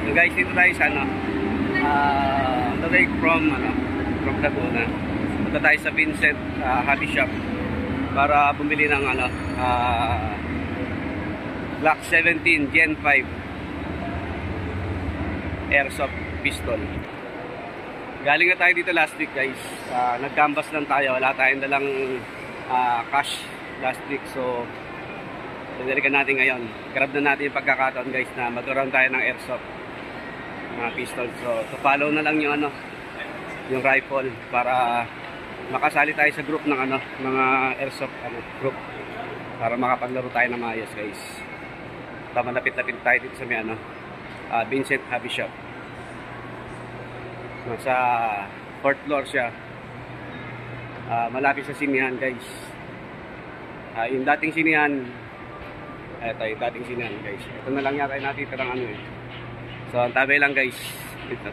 Guys, dito tayo sa on the way from Laguna. Punta tayo sa Vincent Hobby Shop para bumili ng Glock 17 Gen 5 Airsoft pistol. Galing na tayo dito last week, guys. Nag-canvas lang tayo, wala tayong dalang cash last week, so pinalikan natin ngayon. Grab na natin yung pagkakataon, guys, na mag-around tayo ng airsoft mga pistol. So follow na lang yung yung rifle para makasali tayo sa group ng mga airsoft group para makapaglaro tayo ng maayos, guys. Malapit-lapit tayo dito sa may Vincent Hobby Shop. Nasa 4th floor siya. Malapit sa sinihan, guys. Yung dating sinihan, eto yung dating sinihan, guys. Ito na lang yata yung natitira ng So ang tabi lang, guys. Ito.